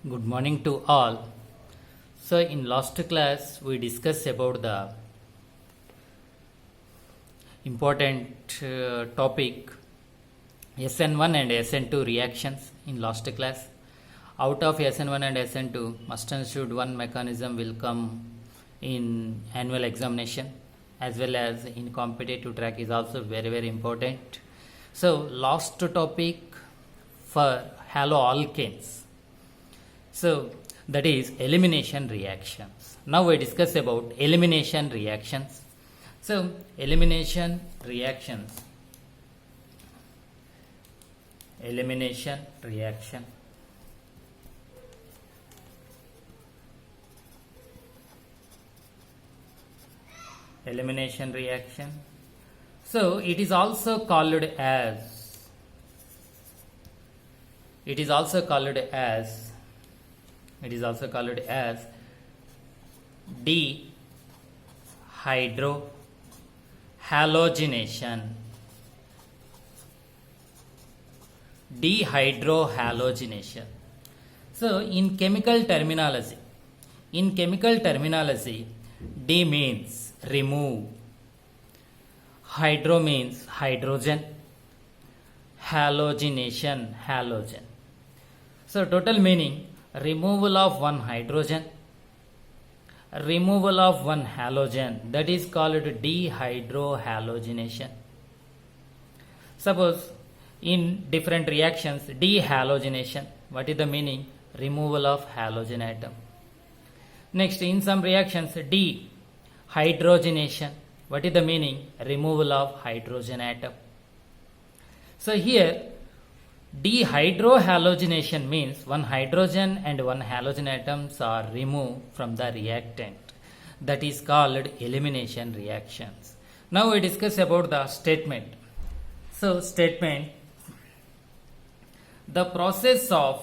Good morning to all. So in last class we discussed about the important topic SN1 and SN2 reactions in last class. Out of SN1 and SN2, must and should one mechanism will come in annual examination as well as in competitive track is also very important. So last topic for haloalkanes. So that is elimination reactions. Now we discuss about elimination reactions. So elimination reaction. Elimination reaction. Elimination reaction. So it is also called as dehydrohalogenation. Dehydrohalogenation. So in chemical terminology, D means remove, hydro means hydrogen, halogenation halogen. So total meaning removal of one hydrogen, removal of one halogen, that is called dehydrohalogenation. Suppose in different reactions, dehalogenation, what is the meaning? Removal of halogen atom. Next, in some reactions, dehydrogenation, what is the meaning? Removal of hydrogen atom. So here dehydrohalogenation means one hydrogen and one halogen atoms are removed from the reactant. That is called elimination reactions. Now we discuss about the statement. So statement, the process of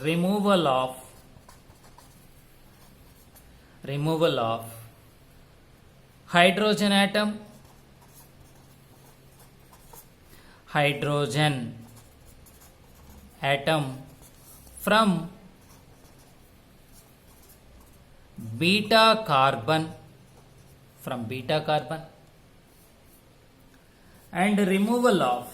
removal of hydrogen atom from beta carbon and removal of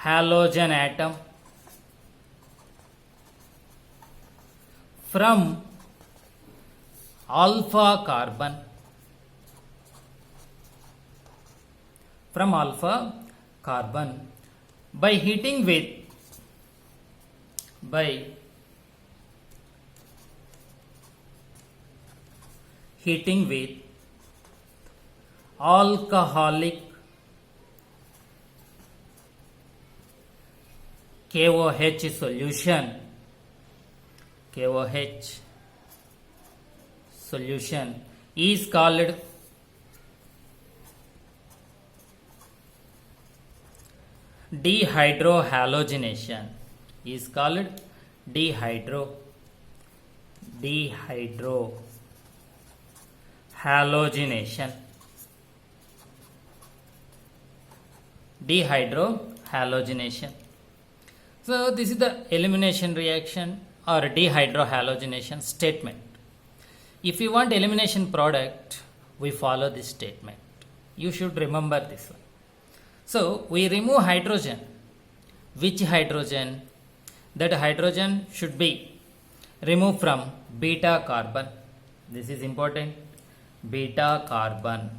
halogen atom from alpha carbon by heating with alcoholic KOH solution is called dehydrohalogenation. Dehydrohalogenation. So this is the elimination reaction or dehydrohalogenation statement. If you want elimination product, we follow this statement. You should remember this one. So we remove hydrogen. Which hydrogen? That hydrogen should be removed from beta carbon. This is important. Beta carbon.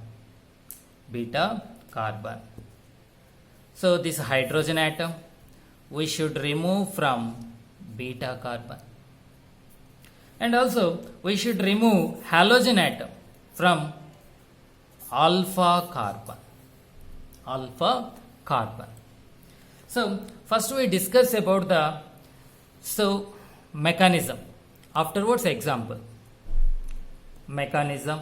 So this hydrogen atom we should remove from beta carbon. And also we should remove halogen atom from alpha carbon. So first we discuss about the mechanism. Afterwards example. Mechanism.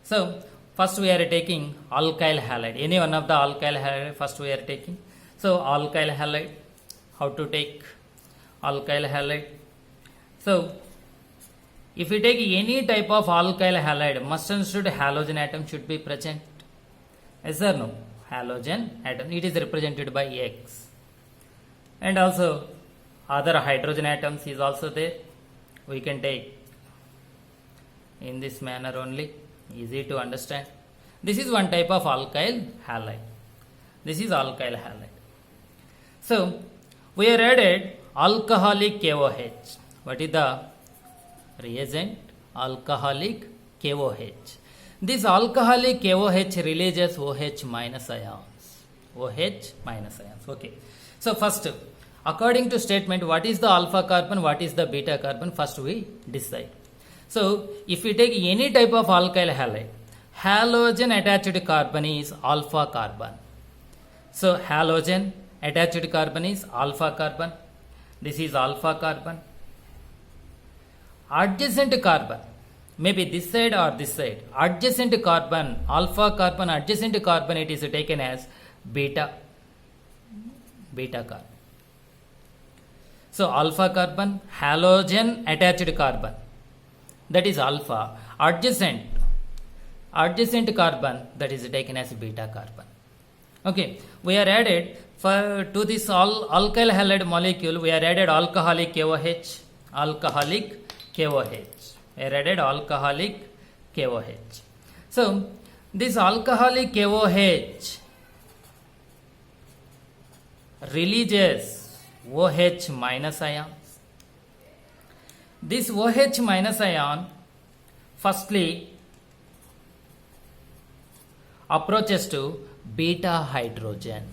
So first we are taking alkyl halide. Any one of the alkyl halide first we are taking. So alkyl halide, how to take? alkyl halide. So if we take any type of alkyl halide, must and should halogen atom should be present. Yes or no? Halogen atom, it is represented by X. And also other hydrogen atoms is also there. We can take in this manner only, easy to understand. This is one type of alkyl halide. This is alkyl halide. So we are added alcoholic KOH. What is the reagent? Alcoholic KOH. This alcoholic KOH releases OH minus ions. OH minus ions. Okay. So first, according to statement, what is the alpha carbon, what is the beta carbon, first we decide. So if we take any type of alkyl halide, halogen attached carbon is alpha carbon. So halogen attached carbon is alpha carbon. This is alpha carbon. Adjacent carbon, maybe this side or this side, adjacent carbon, alpha carbon, adjacent carbon, it is taken as beta carbon. So alpha carbon, halogen attached carbon, that is alpha. Adjacent carbon, that is taken as beta carbon. Okay, we are added to this alkyl halide molecule, we are added alcoholic KOH. We are added alcoholic KOH. So this alcoholic KOH releases OH minus ions. This OH minus ion firstly approaches to beta hydrogen.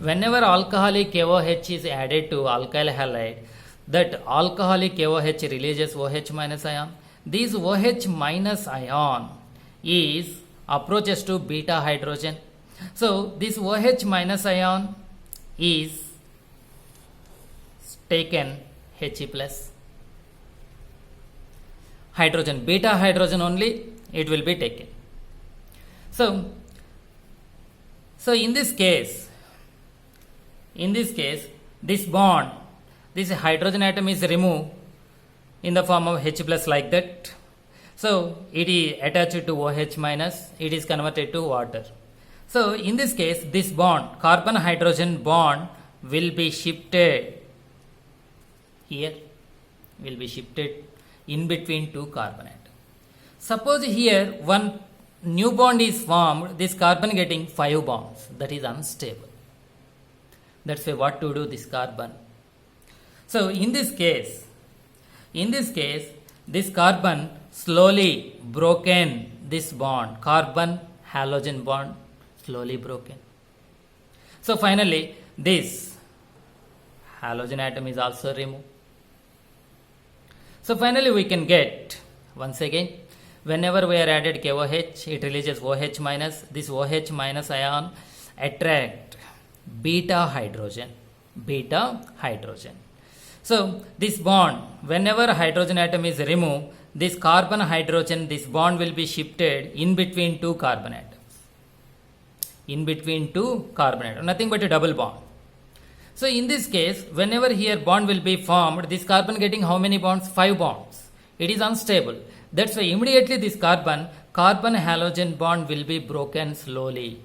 Whenever alcoholic KOH is added to alkyl halide, that alcoholic KOH releases OH minus ion. This OH minus ion is approaches to beta hydrogen. So this OH minus ion is taken He plus. Hydrogen, beta hydrogen only it will be taken. So in this case, this bond, this hydrogen atom is removed in the form of H plus like that. So it is attached to OH minus, it is converted to water. So in this case, this bond, carbon hydrogen bond will be shifted here, will be shifted in between two carbon atoms. Suppose here one new bond is formed, this carbon getting 5 bonds, that is unstable. That's why what to do this carbon. So in this case, this carbon slowly broken this bond, carbon halogen bond slowly broken. So finally this halogen atom is also removed. So finally we can get, once again, whenever we are added KOH, it releases OH minus. This OH minus ion attract beta hydrogen. So this bond, whenever hydrogen atom is removed, this carbon hydrogen, this bond will be shifted in between two carbon atoms. Nothing but a double bond. So in this case, whenever here bond will be formed, this carbon getting how many bonds? 5 bonds. It is unstable. That's why immediately this carbon halogen bond will be broken slowly.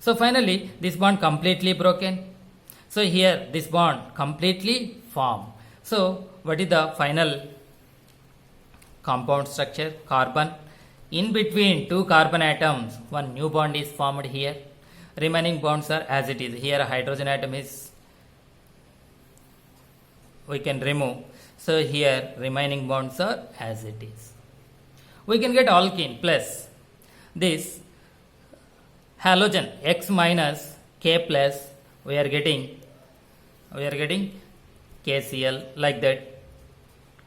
So finally this bond completely broken. So here this bond completely formed. So what is the final compound structure? Carbon. In between two carbon atoms, one new bond is formed here. Remaining bonds are as it is. Here a hydrogen atom is, we can remove. So here remaining bonds are as it is. We can get alkene plus this halogen X minus K plus, we are getting KCl like that,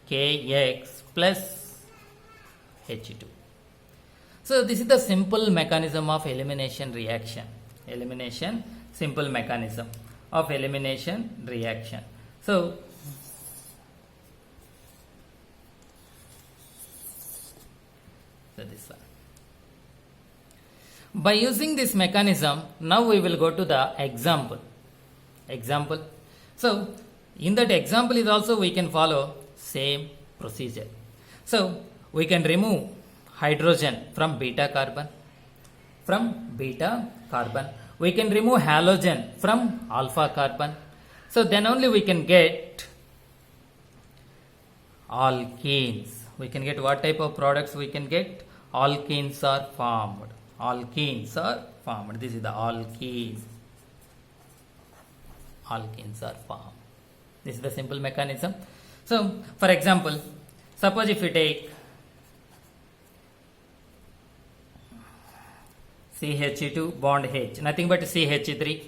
KX plus H2. So this is the simple mechanism of elimination reaction. Simple mechanism of elimination reaction. So this one. By using this mechanism, now we will go to the example. So in that example is also we can follow same procedure. So we can remove hydrogen from beta carbon. From beta carbon we can remove halogen from alpha carbon. So then only we can get alkenes. We can get what type of products we can get? Alkenes are formed. Alkenes are formed. This is the alkene. Alkenes are formed. This is the simple mechanism. So for example, suppose if we take CH2 bond H, nothing but CH3,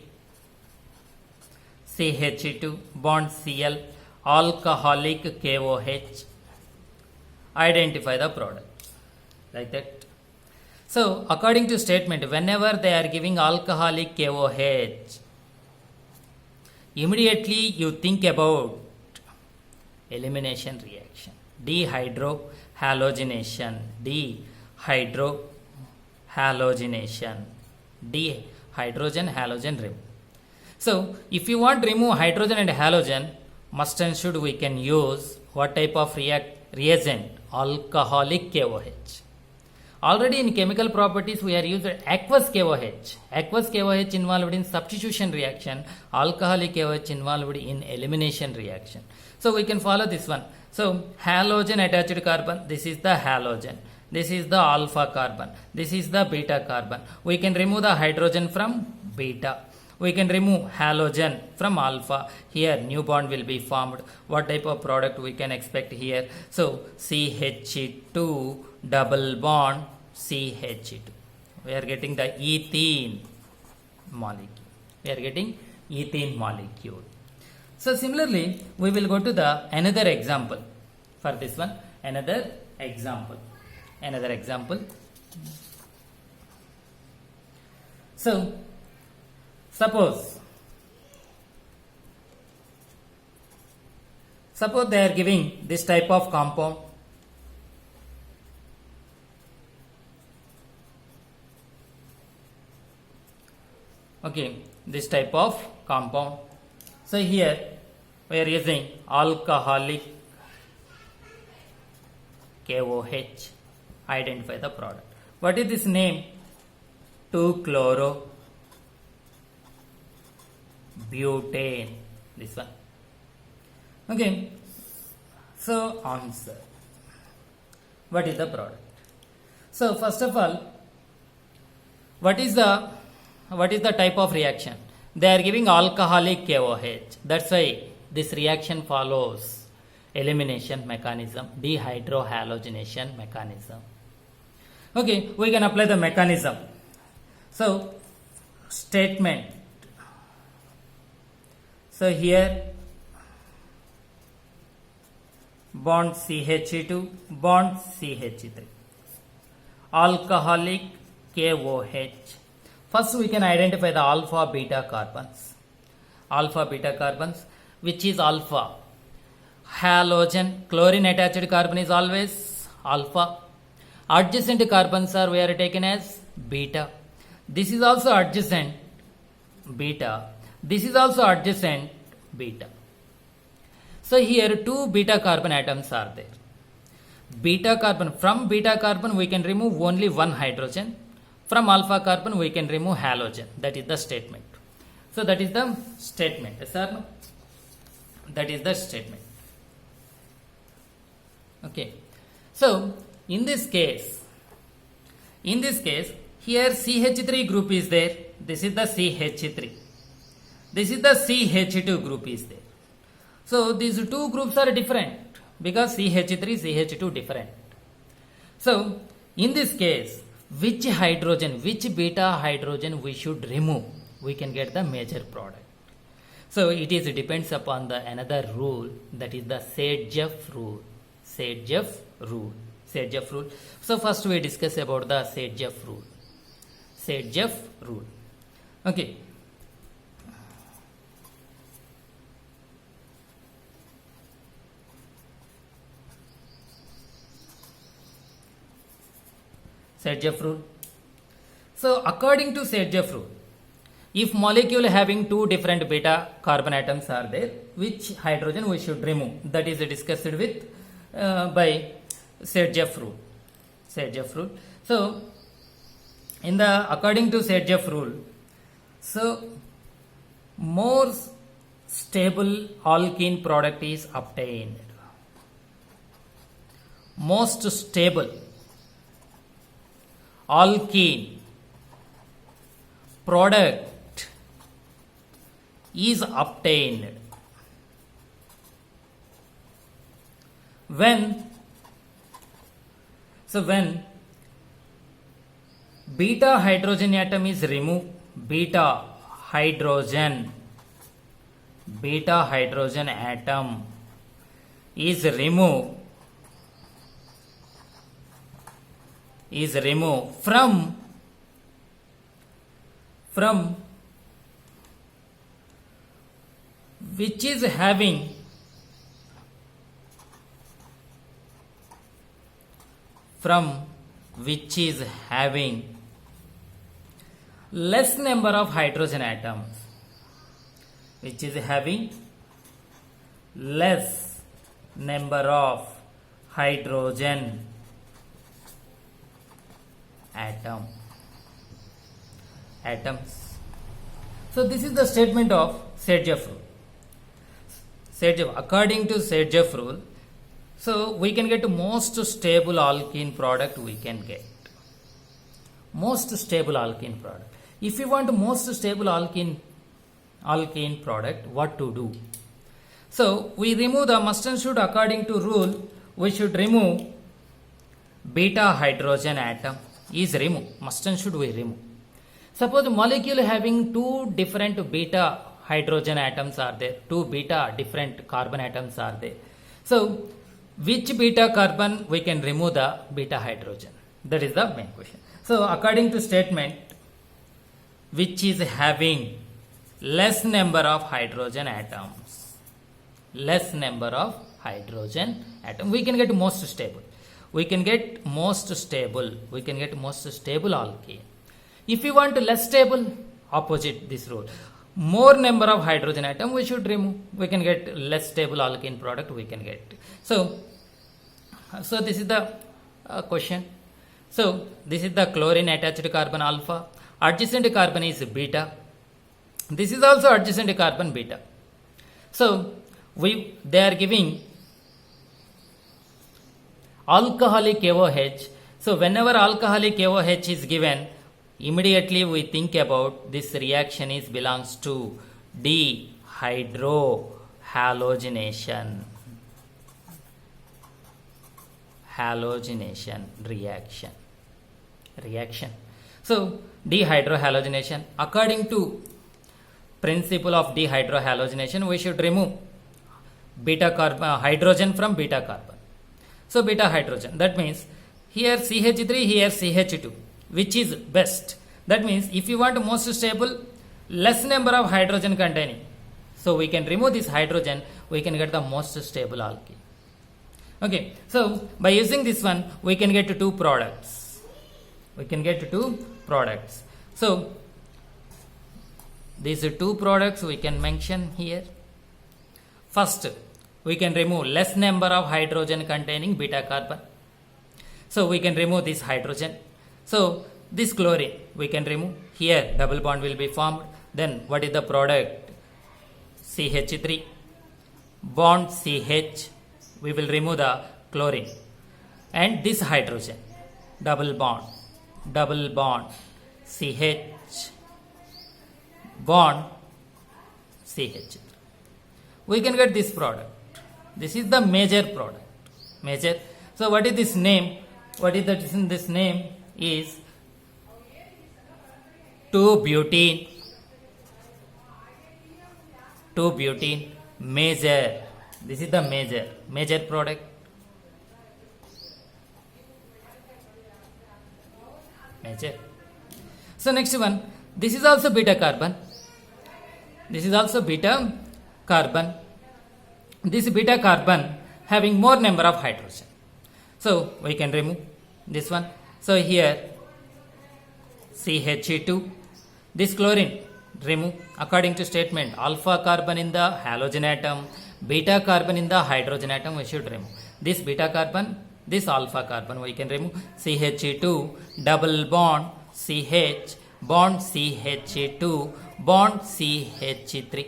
CH2 bond Cl, alcoholic KOH. Identify the product like that. So according to statement, whenever they are giving alcoholic KOH, immediately you think about elimination reaction, dehydrohalogenation, dehydrogen halogen remove. So if you want to remove hydrogen and halogen, must and should we can use what type of reagent? Alcoholic KOH. Already in chemical properties we are used aqueous KOH. Aqueous KOH involved in substitution reaction, alcoholic KOH involved in elimination reaction. So we can follow this one. So halogen attached carbon, this is the halogen, this is the alpha carbon, this is the beta carbon. We can remove the hydrogen from beta, we can remove halogen from alpha. Here new bond will be formed. What type of product we can expect here? So CH2 double bond CH2. We are getting the ethene molecule. We are getting ethene molecule. So similarly, we will go to the another example. For this one, another example. So suppose they are giving this type of compound. Okay, this type of compound. So here we are using alcoholic KOH. Identify the product. What is this name? 2-chloro-butane. This one. Okay. So answer. What is the product? So first of all, what is the type of reaction? They are giving alcoholic KOH. That's why this reaction follows elimination mechanism, dehydrohalogenation mechanism. Okay, we can apply the mechanism. So statement. So here bond CH2 bond CH3, alcoholic KOH. First we can identify the alpha beta carbons. Which is alpha? Halogen, chlorine attached carbon is always alpha. Adjacent carbons are we are taken as beta. This is also adjacent beta. This is also adjacent beta. So here two beta carbon atoms are there. Beta carbon, from beta carbon we can remove only one hydrogen. From alpha carbon we can remove halogen. That is the statement. So that is the statement. Yes or no? That is the statement. Okay. So in this case, here CH3 group is there. This is the CH3. This is the CH2 group is there. So these two groups are different because CH3, CH2 different. So in this case, which beta hydrogen we should remove? We can get the major product. So it is depends upon the another rule, that is the Sadjeff rule. So first we discuss about the Sadjeff rule. Okay. Sadjeff rule. So according to Sadjeff rule, If molecule having two different beta carbon atoms are there, which hydrogen we should remove? That is discussed with by Sergeff rule. Sergeff rule. So, according to Sergeff rule, so more stable alkene product is obtained. Most stable alkene product is obtained when beta hydrogen atom is removed. Beta hydrogen atom is removed from which is having less number of hydrogen atoms, which is having less number of hydrogen atoms. So this is the statement of Sergeff rule. According to Sergeff rule, so we can get most stable alkene product. We can get most stable alkene product. If you want most stable alkene product, what to do? So we remove the must and should. According to rule, we should remove beta hydrogen atom is removed. Must and should we remove. Suppose molecule having two different beta hydrogen atoms are there, two beta different carbon atoms are there. So which beta carbon we can remove the beta hydrogen? That is the main question. So according to statement, which is having less number of hydrogen atoms, we can get most stable. We can get most stable alkene. If you want less stable, opposite this rule. More number of hydrogen atom we should remove. We can get less stable alkene product we can get. So this is the question. So this is the chlorine attached carbon alpha. Adjacent carbon is beta. This is also adjacent carbon beta. So they are giving alcoholic OH. So whenever alcoholic OH is given, immediately we think about this reaction is belongs to dehydrohalogenation reaction. So dehydrohalogenation, according to principle of dehydrohalogenation, we should remove beta carbon hydrogen from beta carbon. So beta hydrogen, that means here CH3, here CH2. Which is best? That means if you want most stable, less number of hydrogen containing, so we can remove this hydrogen, we can get the most stable alkene. Okay, so by using this one, we can get two products. So these two products we can mention here. First, we can remove less number of hydrogen containing beta carbon. So we can remove this hydrogen. So this chlorine we can remove. Here double bond will be formed. Then what is the product? CH3 bond CH. We will remove the chlorine and this hydrogen. Double bond CH bond CH. We can get this product. This is the major product. So what is this name? What is that in this name is 2-butene major. This is the major product. So next one, this is also beta carbon. This beta carbon having more number of hydrogen. So we can remove this one. So here CH2, this chlorine, remove according to statement alpha carbon in the halogen atom, beta carbon in the hydrogen atom, we should remove this beta carbon, this alpha carbon we can remove. CH2 double bond CH bond CH2 bond CH3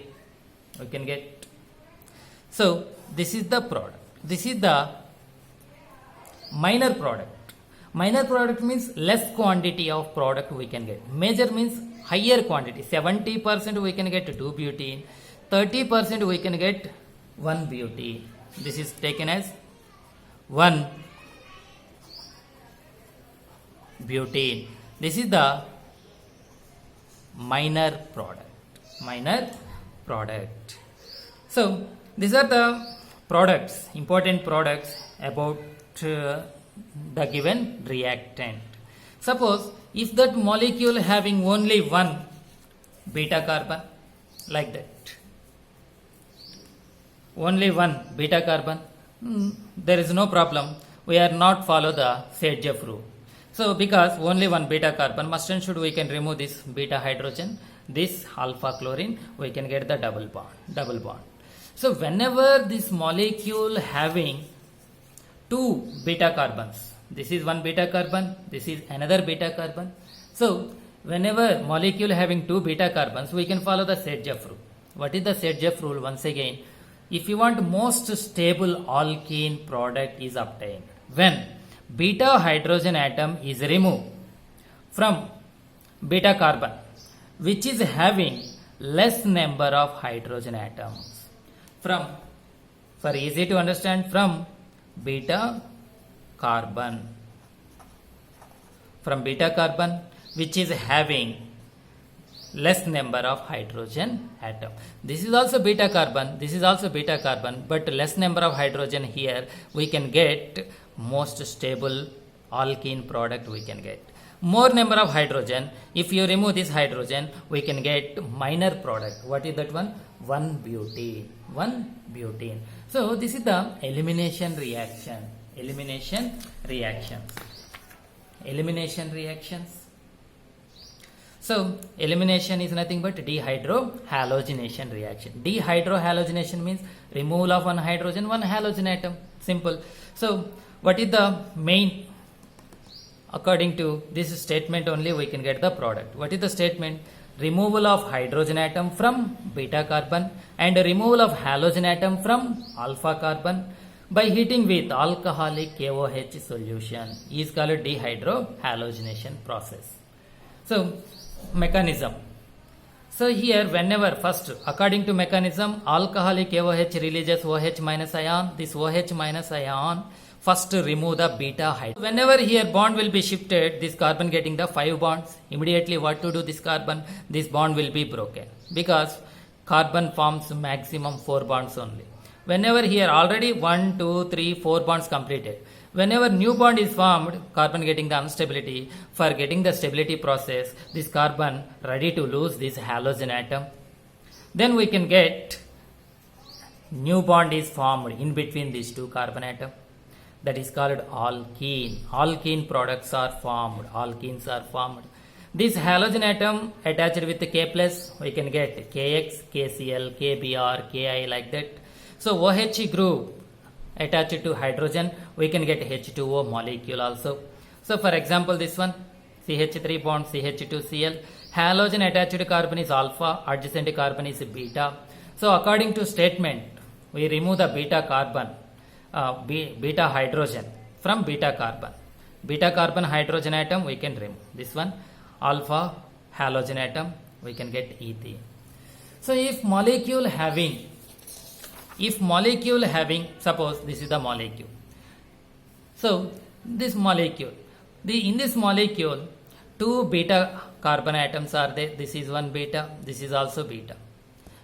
we can get. So this is the product, this is the minor product. Minor product means less quantity of product we can get. Major means higher quantity. 70% we can get 2 butene, 30% we can get 1 butene. This is taken as 1 butene. This is the minor product. Minor product. So these are the products, important products about the given reactant. Suppose if that molecule having only one beta carbon, like that, only one beta carbon, there is no problem, we are not follow the Sergev rule. So because only one beta carbon, must and should we can remove this beta hydrogen, this alpha chlorine, we can get the double bond. So whenever this molecule having two beta carbons, this is one beta carbon, this is another beta carbon. So whenever molecule having two beta carbons, we can follow the Sergev rule. What is the Sergev rule? Once again, if you want most stable alkene product is obtained when beta hydrogen atom is removed from beta carbon which is having less number of hydrogen atoms from, for easy to understand, from beta carbon, from beta carbon which is having less number of hydrogen atom. This is also beta carbon, this is also beta carbon, but less number of hydrogen here, we can get most stable alkene product we can get. More number of hydrogen, if you remove this hydrogen, we can get minor product. What is that one? 1 butene. 1 butene. So this is the elimination reaction. Elimination reactions. Elimination reactions. So elimination is nothing but dehydrohalogenation reaction. Dehydrohalogenation means removal of one hydrogen, one halogen atom. Simple. So what is the main? According to this statement only we can get the product. What is the statement? Removal of hydrogen atom from beta carbon and removal of halogen atom from alpha carbon by heating with alcoholic KOH solution is called dehydrohalogenation process. So mechanism. So here whenever first according to mechanism alcoholic KOH releases OH minus ion. This OH minus ion first remove the beta hydrogen. Whenever here bond will be shifted, this carbon getting the 5 bonds. Immediately what to do this carbon? This bond will be broken because carbon forms maximum 4 bonds only. Whenever here already 1, 2, 3, 4 bonds completed. Whenever new bond is formed, carbon getting the instability. For getting the stability process, this carbon ready to lose this halogen atom. Then we can get new bond is formed in between these two carbon atom. That is called alkene. Alkene products are formed. Alkenes are formed. This halogen atom attached with K plus, we can get KX, KCl, KBr, KI like that. So OH group attached to hydrogen, we can get H2O molecule also. So for example this one, CH3 bond CH2Cl. Halogen attached carbon is alpha, adjacent carbon is beta. So according to statement, we remove the beta carbon. Beta hydrogen from beta carbon. Beta carbon hydrogen atom we can remove. This one alpha halogen atom we can get ethene. So if molecule having suppose this is the molecule. So this molecule, in this molecule 2 beta carbon atoms are there. This is one beta, this is also beta.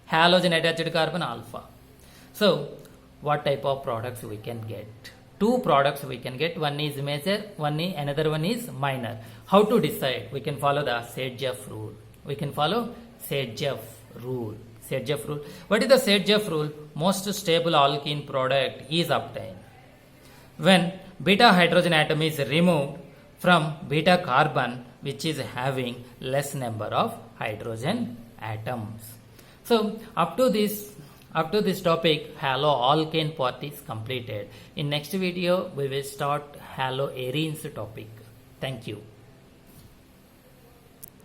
Halogen attached carbon alpha. So what type of products we can get? 2 products we can get. One is major, another one is minor. How to decide? We can follow the Sergev rule. We can follow Sergev rule. Sergev rule. What is the Sergev rule? Most stable alkene product is obtained when beta hydrogen atom is removed from beta carbon which is having less number of hydrogen atoms. So up to this topic, halo alkane part is completed. In next video we will start haloarenes topic. Thank you.